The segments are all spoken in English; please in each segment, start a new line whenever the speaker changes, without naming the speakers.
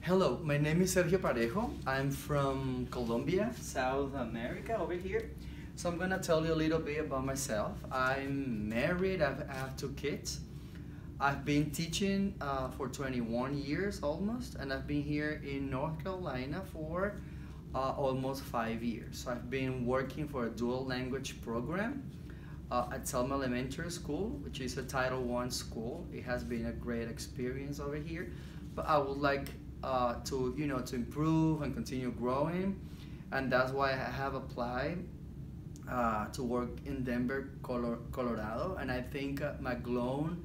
Hello, my name is Sergio Parejo. I'm from Colombia, South America, over here. So I'm gonna tell you a little bit about myself. I'm married, I have two kids. I've been teaching for 21 years almost, and I've been here in North Carolina for almost 5 years. So I've been working for a dual language program at Selma Elementary School, which is a Title I school. It has been a great experience over here, but I would like to improve and continue growing, and that's why I have applied to work in Denver, Colorado, and I think McGlone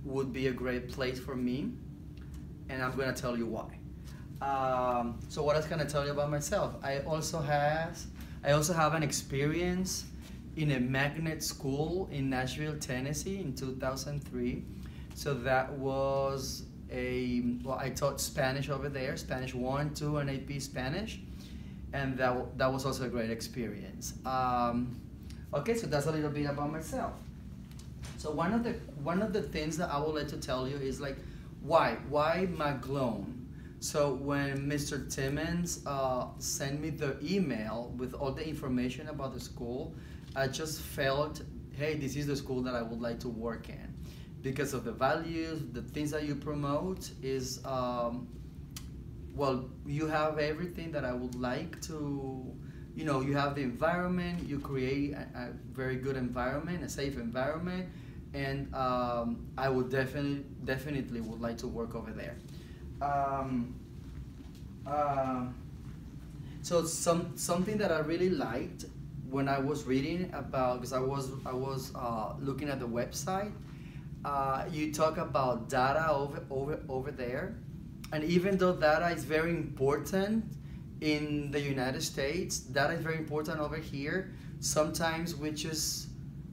would be a great place for me, and I'm gonna tell you why. So what else can I tell you about myself? I also have an experience in a magnet school in Nashville, Tennessee in 2003. So that was I taught Spanish over there, Spanish 1, 2, and AP Spanish, and that was also a great experience. Okay, so that's a little bit about myself. So one of the things that I would like to tell you is like, why McGlone? So when Mr. Timmons sent me the email with all the information about the school, I just felt, hey, this is the school that I would like to work in, because of the values, the things that you promote is, well, you have everything that I would like to, you have the environment, you create a very good environment, a safe environment, and I would definitely would like to work over there. So something that I really liked when I was reading about, because I was looking at the website, you talk about data over there, and even though data is very important in the United States, data is very important over here. Sometimes we just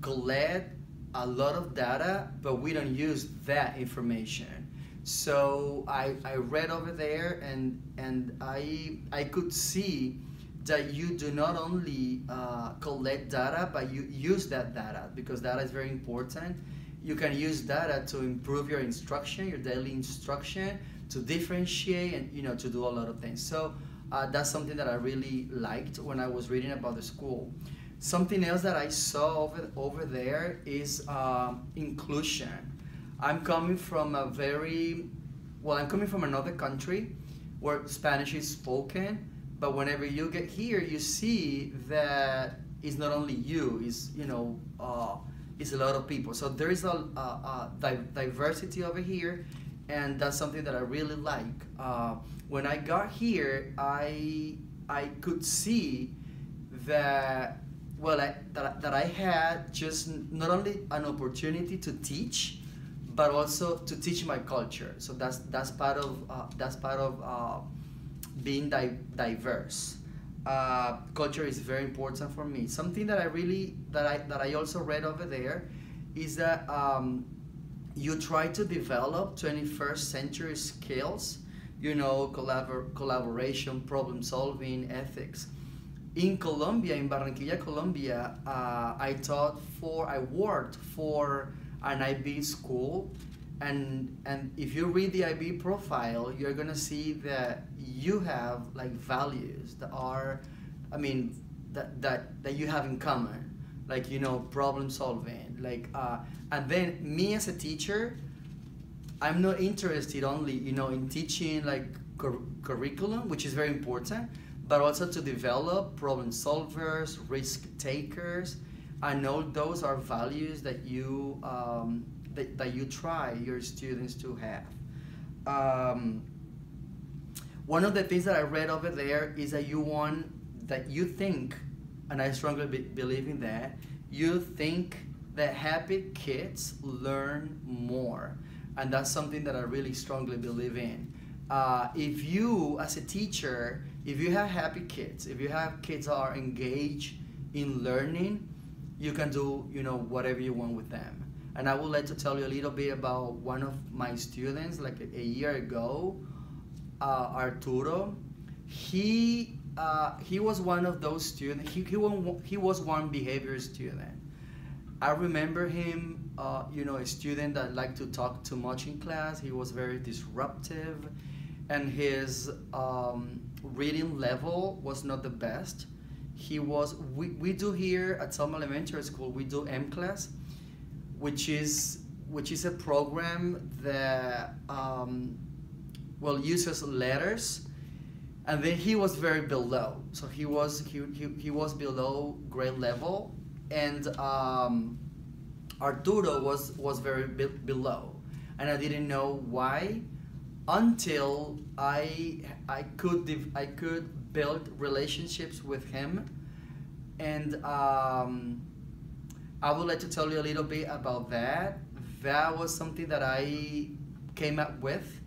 collect a lot of data, but we don't use that information. So I read over there, and I could see that you do not only collect data, but you use that data, because data is very important. You can use data to improve your instruction, your daily instruction, to differentiate, and to do a lot of things. So that's something that I really liked when I was reading about the school. Something else that I saw over there is inclusion. I'm coming from I'm coming from another country where Spanish is spoken, but whenever you get here, you see that it's not only you, it's it's a lot of people. So there is a diversity over here, and that's something that I really like. When I got here, I could see that that I had just not only an opportunity to teach, but also to teach my culture. So that's part of being diverse. Culture is very important for me. Something that I also read over there is that you try to develop 21st century skills, collaboration, problem solving, ethics. In Colombia, in Barranquilla, Colombia, I worked for an IB school, and if you read the IB profile, you're gonna see that you have like values that are, that you have in common, like problem solving, like and then me as a teacher, I'm not interested only in teaching like curriculum, which is very important, but also to develop problem solvers, risk takers. I know those are values that you that you try your students to have. One of the things that I read over there is that you think, and I strongly believe in that, you think that happy kids learn more, and that's something that I really strongly believe in. If you, as a teacher, if you have happy kids, if you have kids that are engaged in learning, you can do whatever you want with them. And I would like to tell you a little bit about one of my students, like a year ago, Arturo. He was one of those students. He was one behavior student. I remember him a student that liked to talk too much in class. He was very disruptive, and his reading level was not the best. We do here at some elementary school, we do M class, which is a program that uses letters, and then he was very below. So he was below grade level, and Arturo was very below, and I didn't know why until I could build relationships with him, and I would like to tell you a little bit about that. That was something that I came up with.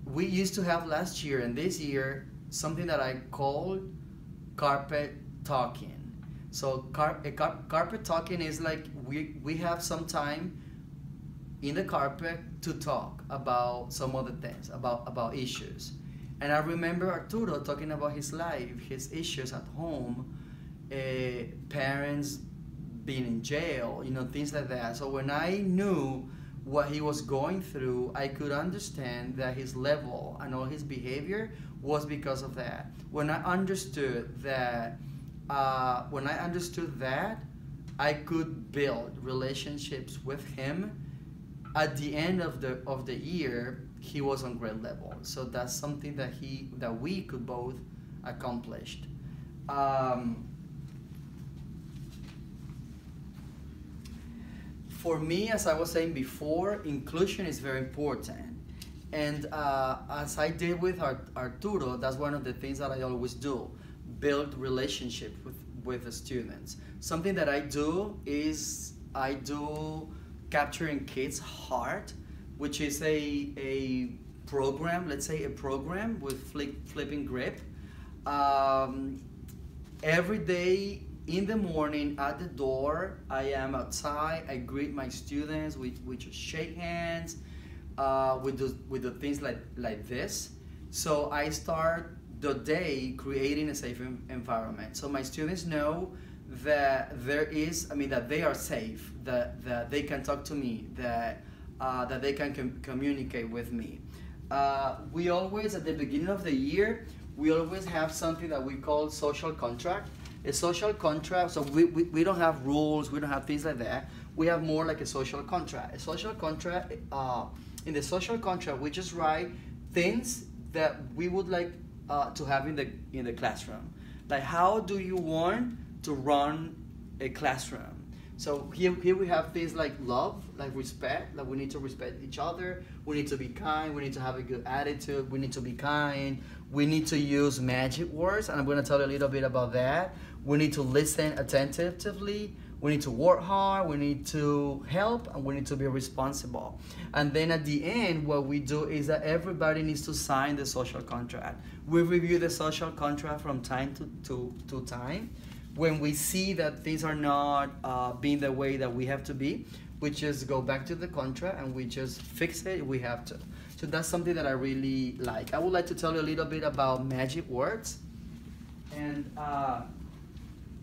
We used to have last year and this year something that I called carpet talking. So carpet talking is like we have some time in the carpet to talk about some other things, about issues. And I remember Arturo talking about his life, his issues at home, parents being in jail, things like that. So when I knew what he was going through, I could understand that his level and all his behavior was because of that. When I understood that, I could build relationships with him. At the end of the year, he was on grade level. So that's something that we could both accomplish. For me, as I was saying before, inclusion is very important. And as I did with Arturo, that's one of the things that I always do, build relationships with the students. Something that I do is I do Capturing Kids' Heart, which is a program, let's say a program with flipping grip. Every day in the morning at the door, I am outside, I greet my students, we just shake hands, we do things like this. So I start the day creating a safe environment. So my students know that that they are safe, that they can talk to me, that they can communicate with me. We always, at the beginning of the year, we always have something that we call social contract. A social contract, so we don't have rules, we don't have things like that. We have more like a social contract. A social contract, in the social contract, we just write things that we would like to have in the classroom. Like, how do you want to run a classroom? So here we have things like love, like respect, like we need to respect each other, we need to be kind, we need to have a good attitude, we need to be kind, we need to use magic words, and I'm going to tell you a little bit about that. We need to listen attentively, we need to work hard, we need to help, and we need to be responsible. And then at the end, what we do is that everybody needs to sign the social contract. We review the social contract from time to time. When we see that things are not being the way that we have to be, we just go back to the contract and we just fix it if we have to. So that's something that I really like. I would like to tell you a little bit about magic words. And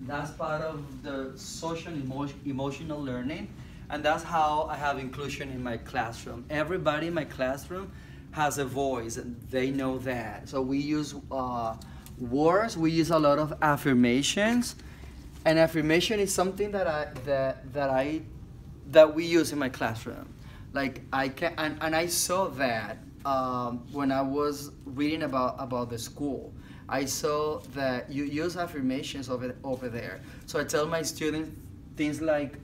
that's part of the social emotional learning. And that's how I have inclusion in my classroom. Everybody in my classroom has a voice, and they know that. So we use words, we use a lot of affirmations, and affirmation is something that we use in my classroom. Like I saw that when I was reading about the school. I saw that you use affirmations over there. So I tell my students things like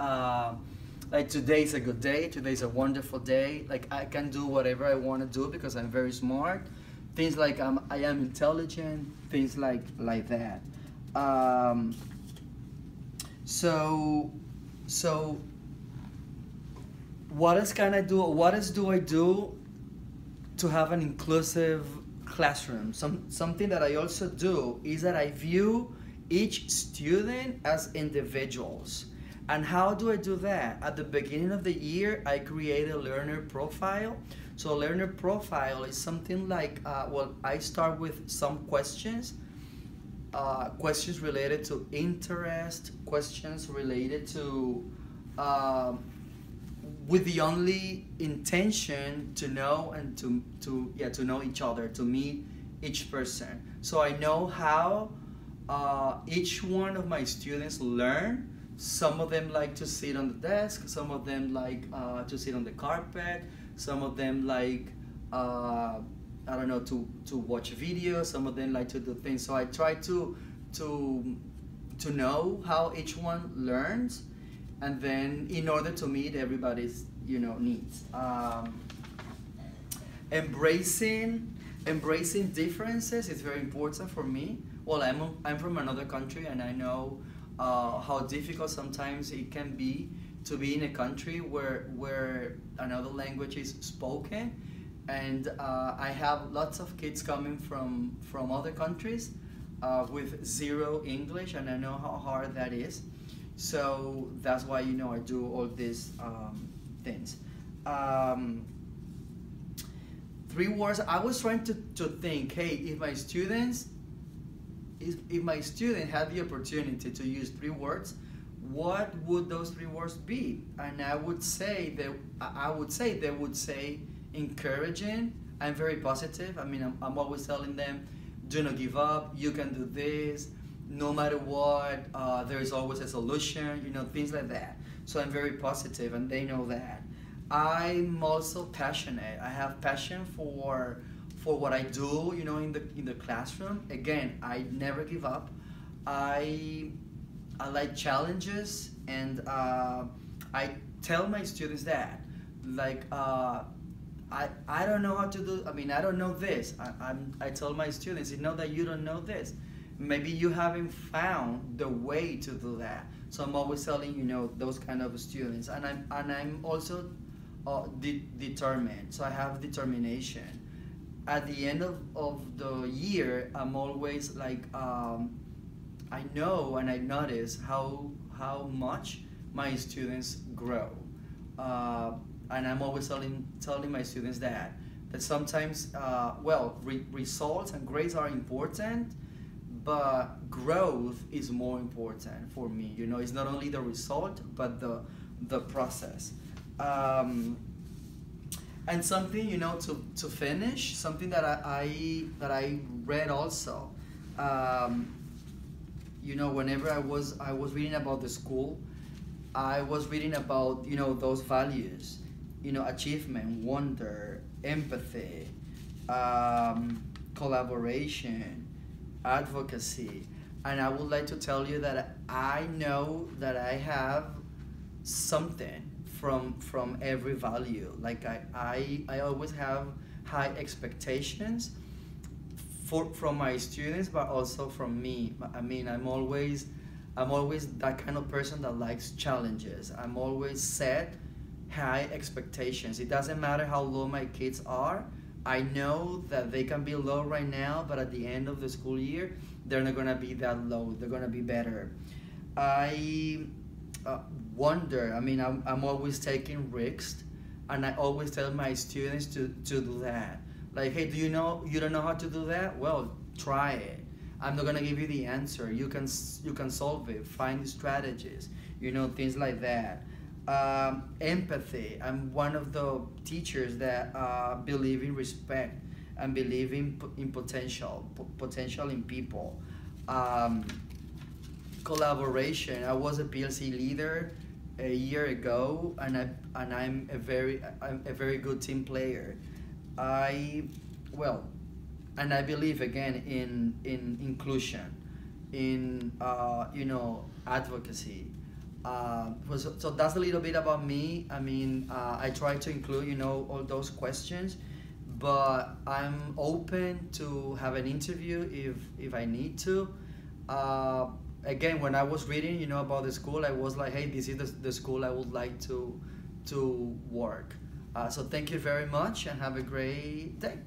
today's a good day, today's a wonderful day. Like I can do whatever I want to do because I'm very smart. Things like I am intelligent, things like that. So what else can I do? What else do I do to have an inclusive classroom? Something that I also do is that I view each student as individuals. And how do I do that? At the beginning of the year, I create a learner profile. So a learner profile is something like, I start with some questions, questions related to interest, questions related to with the only intention to know and to know each other, to meet each person. So I know how each one of my students learn. Some of them like to sit on the desk, some of them like to sit on the carpet, some of them like I don't know, to watch videos, some of them like to do things. So I try to know how each one learns, and then in order to meet everybody's needs. Embracing differences is very important for me. Well, I'm from another country, and I know how difficult sometimes it can be to be in a country where another language is spoken. And I have lots of kids coming from other countries with zero English, and I know how hard that is. So that's why I do all these things. 3 words. I was trying to think, hey, if my student had the opportunity to use 3 words, what would those 3 words be? And I would say they would say encouraging. I'm very positive. I mean, I'm always telling them, do not give up, you can do this, no matter what, there is always a solution, things like that. So I'm very positive, and they know that. I'm also passionate. I have passion for what I do, in the classroom. Again, I never give up. I like challenges, and I tell my students that, like, I don't know how to do. I mean, I don't know this. I tell my students, that you don't know this. Maybe you haven't found the way to do that. So I'm always telling those kind of students, and I'm also determined. So I have determination. At the end of the year, I'm always like, I know and I notice how much my students grow. And I'm always telling my students that sometimes, results and grades are important, but growth is more important for me. It's not only the result, but the process. And something, to finish, something that I read also. Whenever I was reading about the school, I was reading about those values. Achievement, wonder, empathy, collaboration, advocacy. And I would like to tell you that I know that I have something from every value. Like I always have high expectations from my students, but also from me. I mean, I'm always that kind of person that likes challenges. I'm always set high expectations. It doesn't matter how low my kids are. I know that they can be low right now, but at the end of the school year, they're not gonna be that low. They're gonna be better. I wonder. I mean, I'm always taking risks, and I always tell my students to do that. Like, hey, you don't know how to do that? Well, try it. I'm not gonna give you the answer. You can solve it. Find strategies. Things like that. Empathy. I'm one of the teachers that believe in respect and believe in potential in people. Collaboration. I was a PLC leader a year ago, and I'm a very good team player. And I believe again in inclusion, in advocacy. So that's a little bit about me. I mean, I try to include all those questions, but I'm open to have an interview if I need to. Again, when I was reading about the school, I was like, hey, this is the school I would like to work. So thank you very much, and have a great day.